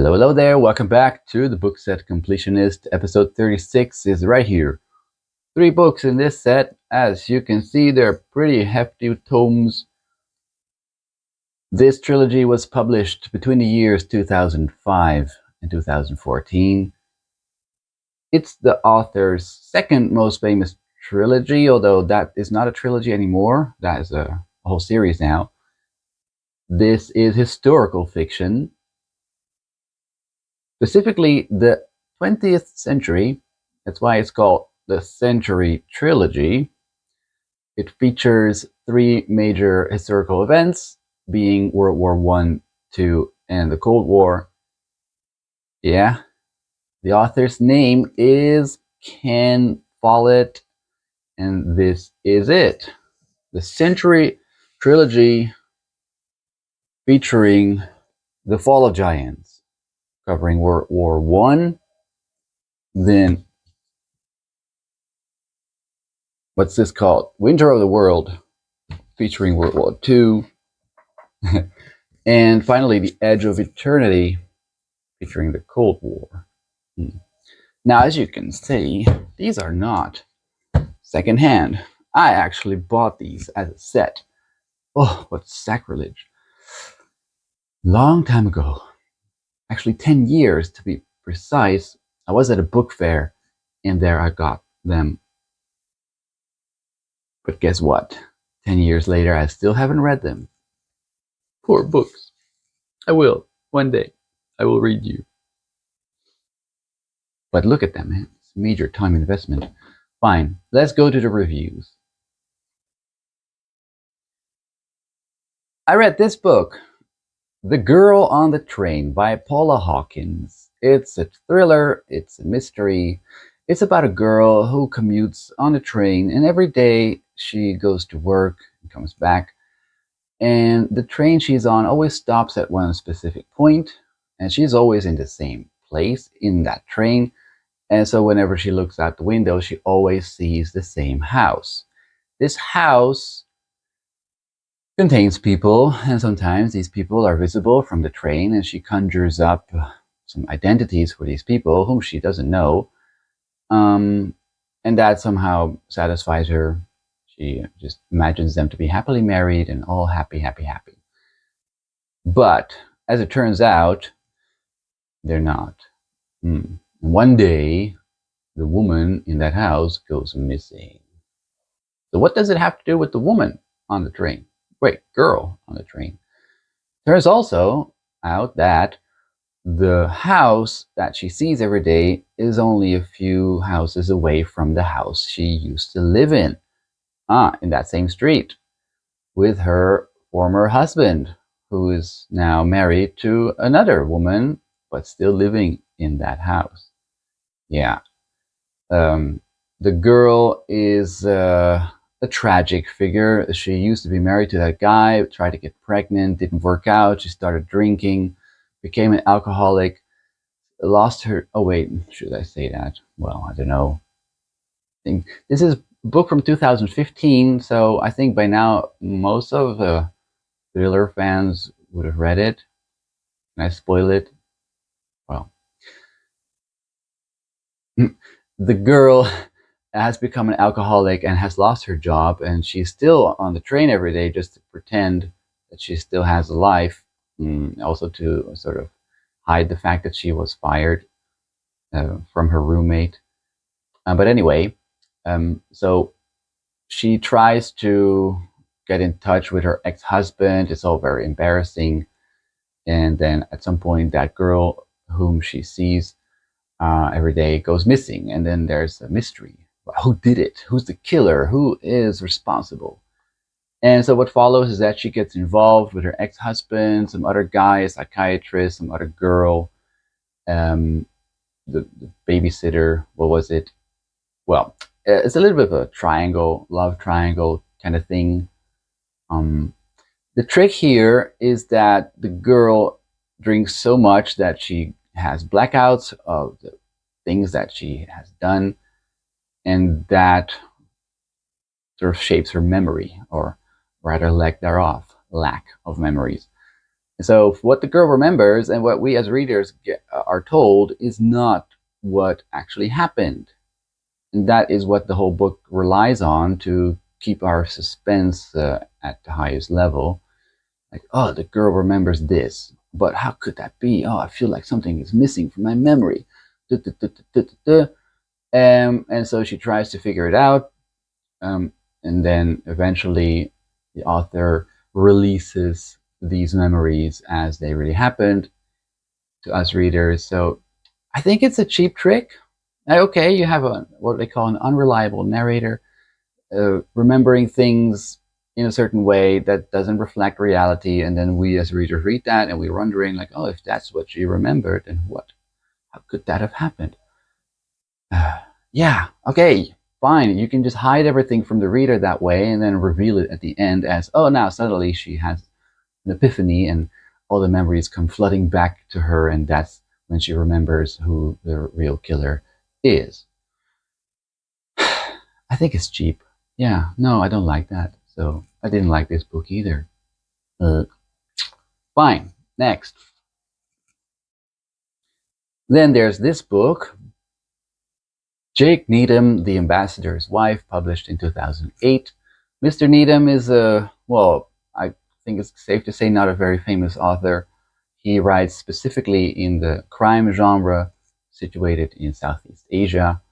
Hello, hello there. Welcome back to the book set Completionist. Episode 36 is right here. 3 books in this set. As you can see, they're pretty hefty tomes. This trilogy was published between the years 2005 and 2014. It's the author's second most famous trilogy, although that is not a trilogy anymore. That is a whole series now. This is historical fiction. Specifically, the 20th century. That's why it's called the Century Trilogy. It features 3 major historical events, being World War I, II, and the Cold War. Yeah, the author's name is Ken Follett, and this is it. The Century Trilogy featuring The Fall of Giants, covering World War I, then what's this called? Winter of the World, featuring World War II, and finally The Edge of Eternity, featuring the Cold War. Now, as you can see, these are not secondhand. I actually bought these as a set. Oh, what sacrilege. Long time ago, actually 10 years to be precise, I was at a book fair, and there I got them. But guess what? 10 years later, I still haven't read them. Poor books. I will. One day, I will read you. But look at them, man. It's a major time investment. Fine, let's go to the reviews. I read this book, The Girl on the Train by Paula Hawkins. It's a thriller, it's a mystery. It's about a girl who commutes on a train, and every day she goes to work and comes back. And the train she's on always stops at one specific point, and she's always in the same place in that train. And so whenever she looks out the window, she always sees the same house. This house contains people, and sometimes these people are visible from the train, and she conjures up some identities for these people whom she doesn't know. And that somehow satisfies her. She just imagines them to be happily married and all happy, happy, happy. But as it turns out, they're not. One day, the woman in that house goes missing. So what does it have to do with the woman on the train? Wait, girl on the train. Turns also out that the house that she sees every day is only a few houses away from the house she used to live in that same street, with her former husband, who is now married to another woman, but still living in that house. Yeah. The girl is a tragic figure. She used to be married to that guy, tried to get pregnant, didn't work out. She started drinking, became an alcoholic, lost her. Oh, wait, should I say that? Well, I don't know. This is a book from 2015, so I think by now most of the thriller fans would have read it. Can I spoil it? Well, the girl has become an alcoholic and has lost her job, and she's still on the train every day just to pretend that she still has a life, also to sort of hide the fact that she was fired from her roommate. But anyway, so she tries to get in touch with her ex-husband. It's all very embarrassing. And then at some point, that girl whom she sees every day goes missing. And then there's a mystery. Who did it? Who's the killer? Who is responsible? And so what follows is that she gets involved with her ex-husband, some other guy, a psychiatrist, some other girl, the babysitter. What was it? Well, it's a little bit of a triangle, love triangle kind of thing. The trick here is that the girl drinks so much that she has blackouts of the things that she has done, and that sort of shapes her memory, or rather lack of memories. So what the girl remembers and what we as readers are told is not what actually happened. And that is what the whole book relies on to keep our suspense at the highest level. Like, oh, the girl remembers this, but how could that be? Oh, I feel like something is missing from my memory. Duh, duh, duh, duh, duh, duh. And so she tries to figure it out. Um, and then eventually the author releases these memories as they really happened to us readers. So I think it's a cheap trick. Okay, you have a what they call an unreliable narrator, remembering things in a certain way that doesn't reflect reality, and then we as readers read that and we're wondering like, oh, if that's what she remembered, then what? How could that have happened? Yeah, okay, fine. You can just hide everything from the reader that way and then reveal it at the end as, oh, now suddenly she has an epiphany and all the memories come flooding back to her, and that's when she remembers who the real killer is. I think it's cheap. Yeah, no, I don't like that. So I didn't like this book either. Uh, Fine. Next. Then there's this book, Jake Needham, The Ambassador's Wife, published in 2008. Mr. Needham is well, I think it's safe to say not a very famous author. He writes specifically in the crime genre, situated in Southeast Asia.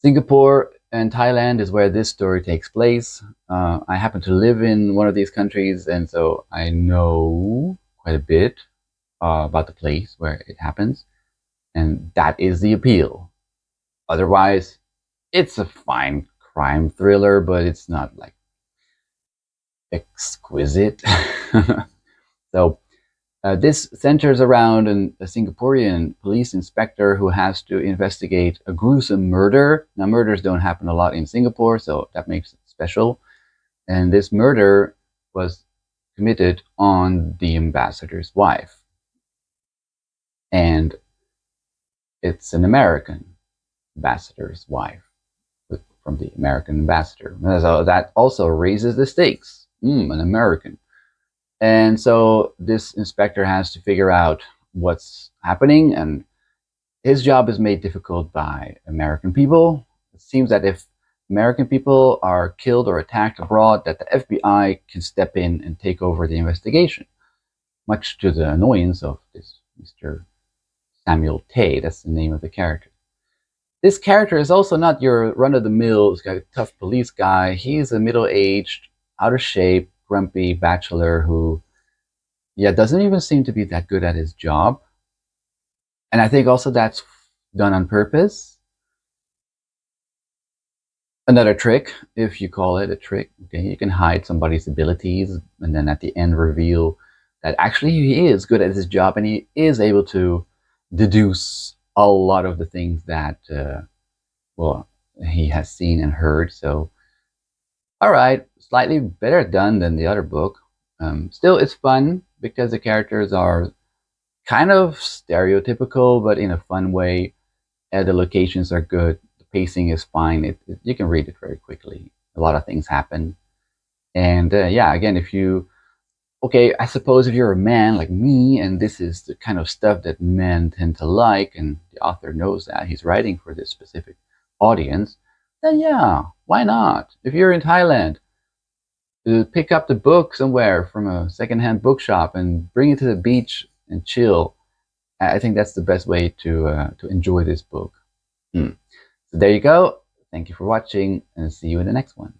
Singapore and Thailand is where this story takes place. I happen to live in one of these countries, and so I know quite a bit about the place where it happens, and that is the appeal. Otherwise, it's a fine crime thriller, but it's not like exquisite. So this centers around a Singaporean police inspector who has to investigate a gruesome murder. Now, murders don't happen a lot in Singapore, so that makes it special. And this murder was committed on the ambassador's wife. And it's an American ambassador's wife from the American ambassador. So that also raises the stakes. An American. And so this inspector has to figure out what's happening, and his job is made difficult by American people. It seems that if American people are killed or attacked abroad, that the FBI can step in and take over the investigation, much to the annoyance of this Mr. Samuel Tay. That's the name of the character. This character is also not your run-of-the-mill tough police guy. He's a middle-aged, out of shape, grumpy bachelor who, yeah, doesn't even seem to be that good at his job. And I think also that's done on purpose. Another trick, if you call it a trick, okay, you can hide somebody's abilities and then at the end reveal that actually he is good at his job and he is able to deduce a lot of the things that, well, he has seen and heard. So, all right, slightly better done than the other book. Still, it's fun because the characters are kind of stereotypical, but in a fun way. The locations are good. The pacing is fine. You can read it very quickly. A lot of things happen. And yeah, again, if you, okay, I suppose if you're a man like me, and this is the kind of stuff that men tend to like, and the author knows that he's writing for this specific audience, then yeah, why not? If you're in Thailand, pick up the book somewhere from a secondhand bookshop and bring it to the beach and chill. I think that's the best way to enjoy this book. So there you go. Thank you for watching, and see you in the next one.